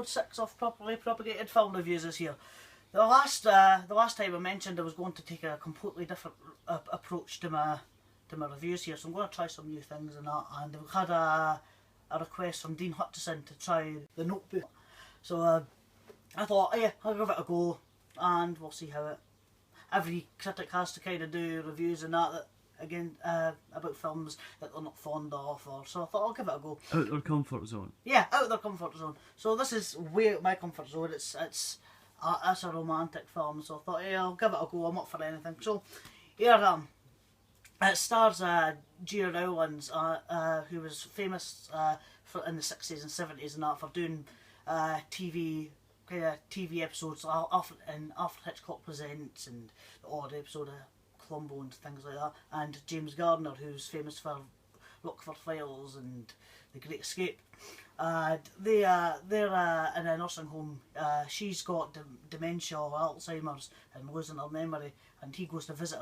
episode 6 of Properly Propagated Film Reviews this year. The last time I mentioned I was going to take a completely different approach to my reviews here, so I'm going to try some new things and that. And we had a request from Dean Hutchison to try The Notebook, so I thought, yeah, I'll give it a go, and we'll see how it. Every critic has to kind of do reviews and that again about films that they're not fond of, so I thought I'll give it a go. Out their comfort zone. Yeah, out of their comfort zone. So this is way out my comfort zone. It's a romantic film, so I thought, yeah, I'll give it a go. I'm up for anything. So here I am. It stars Gia Rowlands, who was famous in the 60s and 70s and that for doing TV episodes, in Alfred Hitchcock Presents and the odd episode of Columbo and things like that, and James Gardner, who's famous for Rockford Files and The Great Escape. They're in a nursing home. She's got dementia or Alzheimer's and losing her memory, and he goes to visit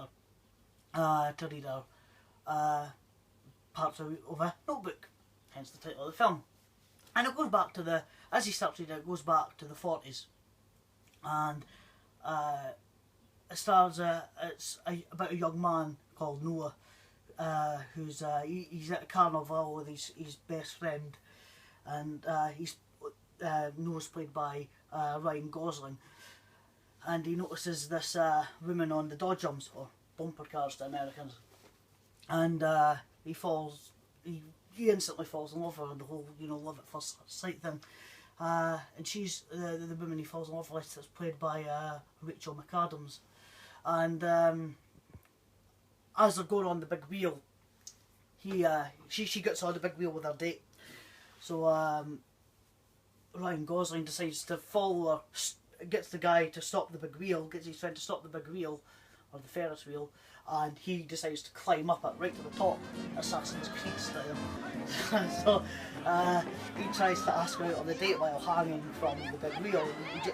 her to read her parts of a notebook, hence the title of the film. And it goes back to as he starts reading it, goes back to the 40s, and it stars it's about a young man called Noah, who's he's at a carnival with his best friend, and Noah's played by Ryan Gosling, and he notices this woman on the dodgems, or bumper cars to Americans, and he instantly falls in love with her, the whole love at first sight thing. And she's the woman he falls in love with is played by Rachel McAdams. And as they're going on the big wheel, she gets on the big wheel with her date. So Ryan Gosling decides to follow her, gets the guy to stop the big wheel, gets his friend to stop the big wheel, or the Ferris wheel, and he decides to climb up it right to the top, Assassin's Creed style. So he tries to ask her out on a date while hanging from the big wheel.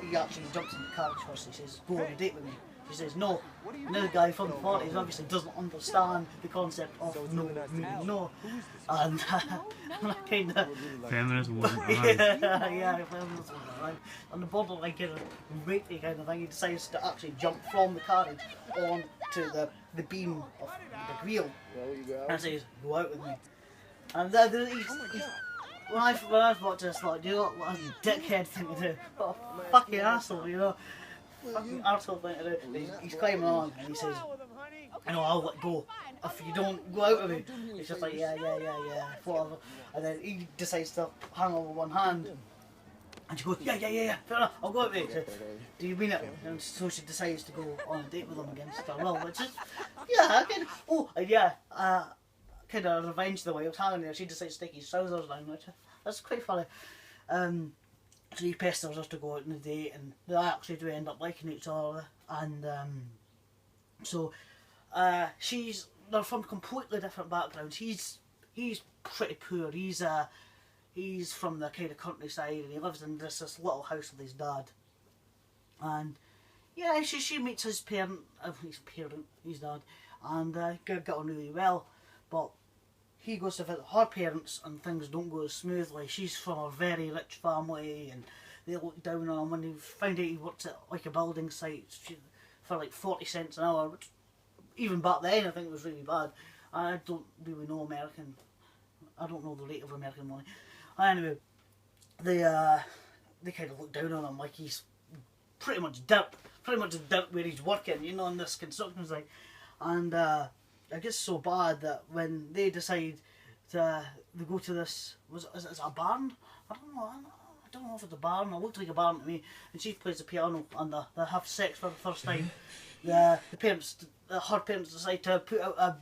He actually jumps in the carriage first. He says, "Go on a date with me." She says no. Another guy from the 40s obviously doesn't understand the concept of no meaning no, and kind of feminism wasn't yeah, feminism wasn't right. On the borderline kind of rapey kind of thing, he decides to actually jump from the carriage onto the beam of the wheel and says, "Go out with me." And when I watched this, like, you know what a dickhead thing to do? What a fucking asshole, you know? Fucking arsehole thing to do. He's climbing on and he says, "I'll let go if you don't go out with me." He's just like, yeah, whatever. And then he decides to hang on with one hand. And she goes, yeah, fair enough, I'll go out with you. Says, "Do you mean it?" And so she decides to go on a date with him against her will, which is, kind of revenge the way he was hanging there. She decides to take his trousers down, which that's quite funny. So he pesters her to go out on a date, and they actually do end up liking each other. And they're from completely different backgrounds. He's pretty poor. He's from the kind of countryside, and he lives in this little house with his dad. And yeah, she meets his dad, and get on really well. But he goes to visit her parents and things don't go as smoothly. She's from a very rich family and they look down on him. When he found out he works at like a building site for like 40 cents an hour, which even back then I think was really bad. I don't really know American. I don't know the rate of American money. Anyway, they kind of look down on him like he's pretty much dirt where he's working, in this construction site. And it gets so bad that when they decide they go to this, is it a barn? I don't know if it's a barn. It looked like a barn to me. And she plays the piano and they have sex for the first time. Her parents decide to put out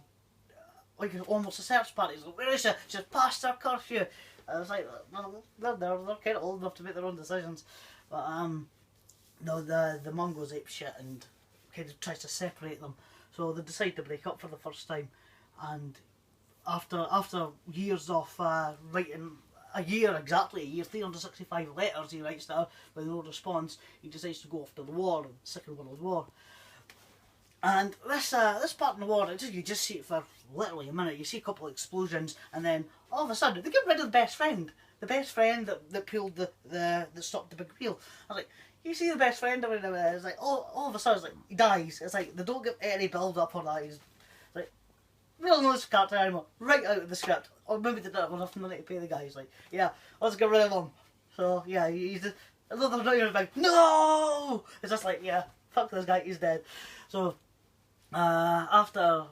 almost a search party. So where is she? She's past her curfew. I was like, they're kind of old enough to make their own decisions. But no, the mum goes ape shit and kind of tries to separate them. So they decide to break up for the first time, and after years of writing, a year, 365 letters he writes to her with no response, he decides to go off to the war, the Second World War. And this part of the war, you just see it for literally a minute. You see a couple of explosions, and then all of a sudden they get rid of the best friend. the best friend that pulled that stopped the big wheel. I was like, you see the best friend or whatever. It's like all of a sudden it's like he dies. It's like they don't give any build up on that. He's like, we don't know this character anymore. Right out of the script. Or maybe they didn't have enough money to pay the guy. He's like, yeah, let's get rid of him. So yeah, he's just, although they're not even like, no! It's just like, yeah, fuck this guy, he's dead. So after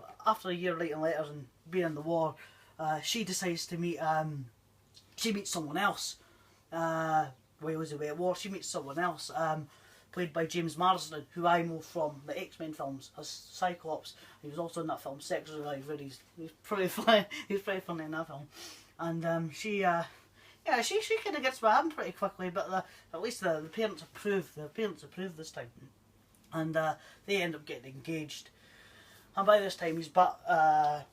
a year writing letters and being in the war, she decides to meet, she meets someone else. While he was away at war, she meets someone else, played by James Marsden, who I know from the X-Men films as Cyclops. He was also in that film Sex Reviver. He's pretty funny. He's pretty funny in that film. And she kind of gets with him pretty quickly, but at least the parents approve. The parents approve this time, and they end up getting engaged. And by this time, he's back.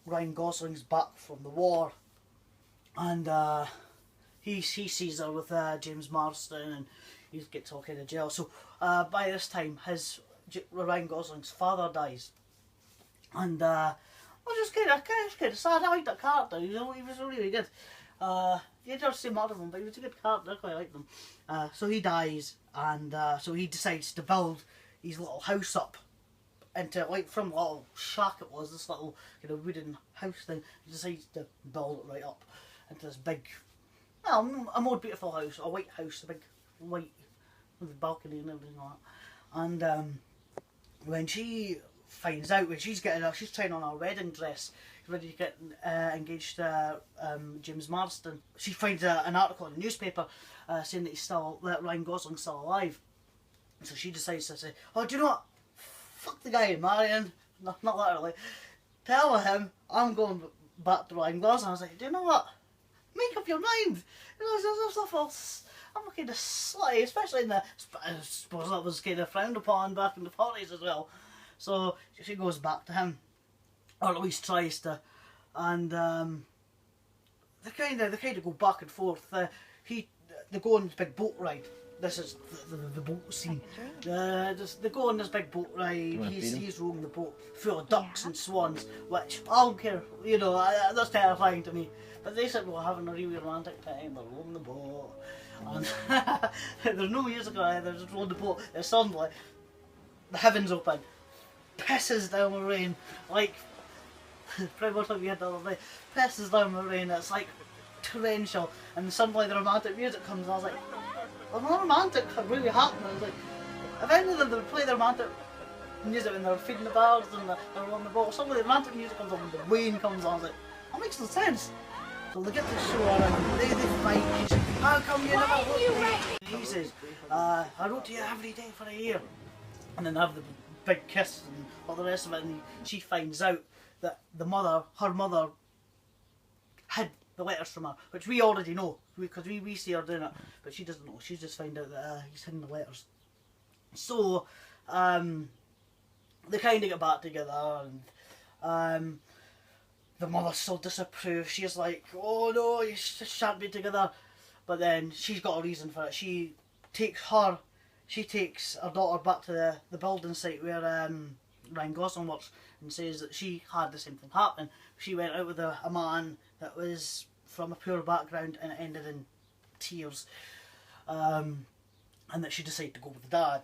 Ryan Gosling's back from the war, and he sees her with James Marsden, and he gets all kind of jealous. So by this time, Ryan Gosling's father dies, and I was just kind of sad. I liked that character. He was really good. You don't see much of him, but he was a good character. I quite liked him. So he dies, and so he decides to build his little house up into, like, from the little shack it was, this little kind of wooden house thing. He decides to build it right up into this big, well, a more beautiful house, a white house, a big white with a balcony and everything like that. And when she finds out, when she's trying on her wedding dress, ready to get engaged to James Marsden, she finds an article in the newspaper saying that Ryan Gosling's still alive. So she decides to say, oh, do you know what? Fuck the guy and marry him. Not literally. Tell him I'm going back to Ryan Gosling. I was like, do you know what? Make up your mind. You know, there's stuff I'm kind of slutty, especially in the, I suppose that was kind of frowned upon back in the 40s as well. So she goes back to him, or at least tries to, and they kind of go back and forth. They go on this big boat ride. This is the boat scene. They go on this big boat ride. He's rowing the boat full of ducks and swans, which I don't care. You know, that's terrifying to me. But they said we're having a really romantic time. They're rowing the boat, and there's no music or anything. They're just rowing the boat. And suddenly, the heavens open, pisses down with rain, like pretty much like we had the other day. Pisses down with rain. It's like torrential, and suddenly the romantic music comes. And I was like, well, the romantic really happening. I was like, if any of them would play the romantic music when they're feeding the birds and they're on the boat, suddenly the romantic music comes on and the rain comes on. I was like, that makes no sense. So they get to the shore and they fight. He says, how come you never wrote to me? He says, I wrote to you every day for a year. And then they have the big kiss and all the rest of it, and she finds out that her mother hid the letters from her, which we already know because we see her doing it, but she doesn't know. She's just found out that he's hidden the letters. So they kind of get back together, and the mother still disapproves. She's like, oh no, you shan't be together. But then she's got a reason for it. She takes her daughter back to the building site where Ryan Gosling works, and says that she had the same thing happen. She went out with a man that was from a poor background and it ended in tears, and that she decided to go with the dad,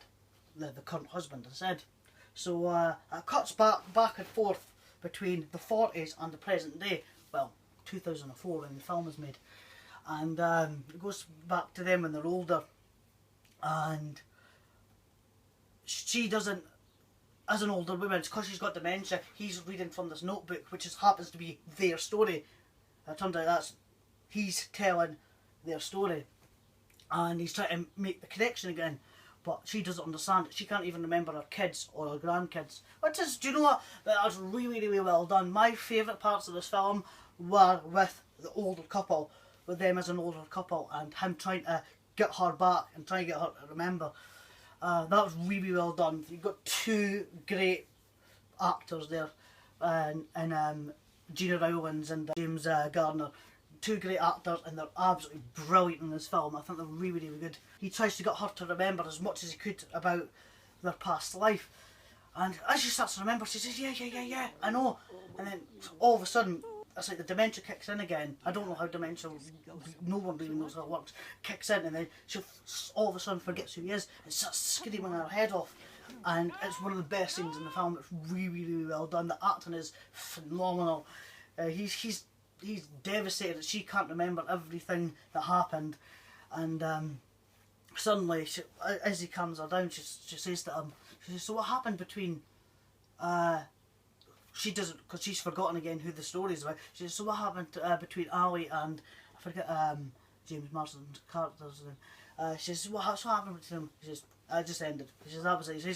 the current husband, instead. So it cuts back and forth between the 40s and the present day, well, 2004 when the film was made, and it goes back to them when they're older, and she doesn't, as an older woman, it's because she's got dementia, he's reading from this notebook, which happens to be their story. It turns out he's telling their story, and he's trying to make the connection again, but she doesn't understand it. She can't even remember her kids or her grandkids. Which is, do you know what? That's really, really well done. My favourite parts of this film were with the older couple, with them as an older couple, and him trying to get her back and trying to get her to remember. That was really well done. You've got two great actors there, and Gina Rowlands and James Garner. Two great actors, and they're absolutely brilliant in this film. I think they're really, really good. He tries to get her to remember as much as he could about their past life, and as she starts to remember, she says, yeah, I know. And then all of a sudden, it's like the dementia kicks in again. I don't know how dementia, no one really knows how it works, kicks in, and then she all of a sudden forgets who he is and starts screaming her head off. And it's one of the best scenes in the film. It's really, really well done. The acting is phenomenal. He's devastated that she can't remember everything that happened, and suddenly, as he calms her down, she says to him, she says, "So what happened between?" She doesn't, because she's forgotten again who the story is about. She says, "So what happened between Ali and I forget James Marsden's character's name?" She says, "What happened between them?" She says, "I just ended." She says, "That was it." He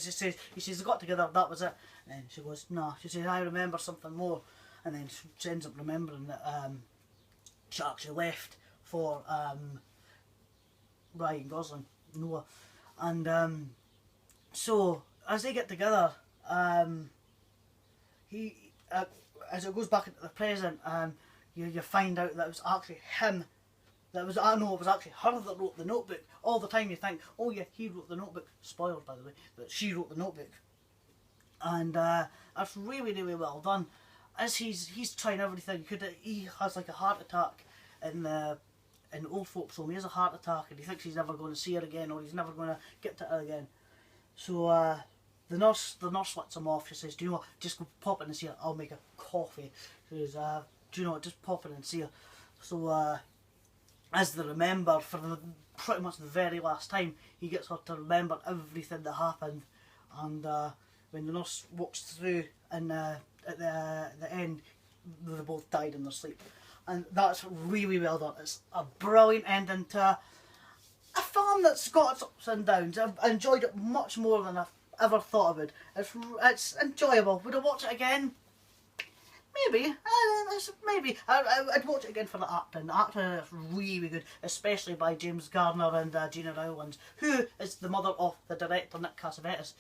says, "They got together. That was it." And then she goes, "No." She says, "I remember something more." And then she ends up remembering that she actually left for Ryan Gosling, Noah, and so as they get together, as it goes back into the present, you find out that it was actually him. It was actually her that wrote the notebook. All the time you think, oh yeah, he wrote the notebook. Spoiled, by the way, that she wrote the notebook. And that's really, really well done. As he's trying everything, he has like a heart attack in old folks' home. He has a heart attack and he thinks he's never going to see her again, or he's never going to get to her again. So the nurse lets him off. She says, "Do you know what? Just go pop in and see her. I'll make a coffee." She says, "Do you know what? Just pop in and see her." So as they remember, for pretty much the very last time, he gets her to remember everything that happened. And when the nurse walks through, and at the end, they both died in their sleep. And that's really well done. It's a brilliant ending to a film that's got its ups and downs. I've enjoyed it much more than I've ever thought I would. It's enjoyable. Would I watch it again? Maybe. Maybe. I'd watch it again for the acting. The acting is really good, especially by James Garner and Gina Rowlands, who is the mother of the director Nick Cassavetes.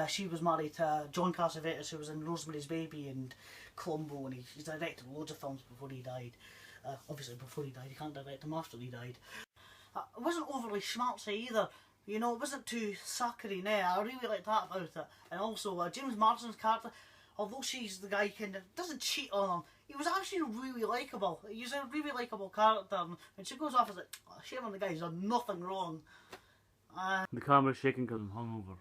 She was married to John Cassavetes, who was in Rosemary's Baby and Columbo, and he's directed loads of films before he died. Obviously before he died, he can't direct them after he died. It wasn't overly schmaltzy either. You know, it wasn't too saccharine. I really liked that about it. And also, James Marsden's character, although she's the guy who kind of doesn't cheat on him, he was actually really likeable. He's a really likeable character. And when she goes off, it's like, oh, shame on the guy, he's done nothing wrong. The camera's shaking because I'm hungover.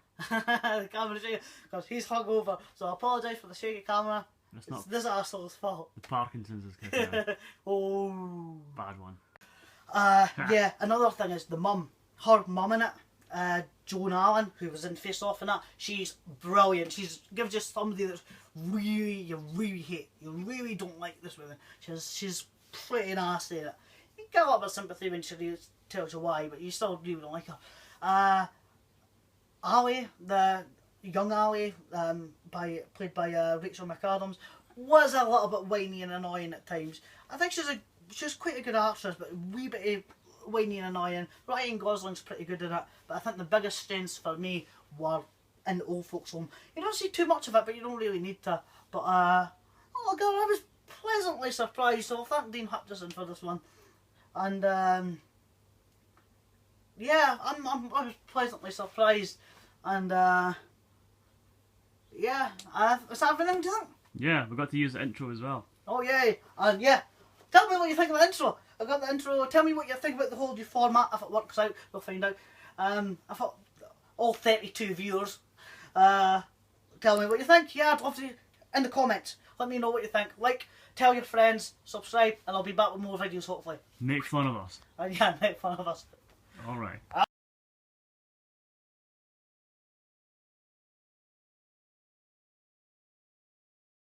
The camera's shaking because he's hungover. So I apologise for the shaky camera. It's this arsehole's fault. The Parkinson's is kicking in. Oh. Bad one. Yeah, another thing is the mum. Her mum in it, Joan Allen, who was in Face Off and that, she's brilliant. She's gives you somebody that's you really hate. You really don't like this woman. She's pretty nasty in it. You get a lot of sympathy when she tells you why, but you still really don't like her. Ali, the young Ali, played by Rachel McAdams, was a little bit whiny and annoying at times. I think she's quite a good actress, but a wee bit whiny and annoying. Ryan Gosling's pretty good at it, but I think the biggest strengths for me were in the Old Folks Home. You don't see too much of it, but you don't really need to. But oh god, I was pleasantly surprised. So I'll thank Dean Hutchison for this one. And yeah, I was pleasantly surprised. And yeah, is that everything, do you think? Yeah, we got to use the intro as well. Oh yay, and yeah, tell me what you think of the intro. I got the intro. Tell me what you think about the whole new format. If it works out, we'll find out. I thought all 32 viewers. Tell me what you think. Yeah, I'd love to in the comments. Let me know what you think. Like, tell your friends, subscribe, and I'll be back with more videos hopefully. Make fun of us. Yeah, make fun of us. Alright.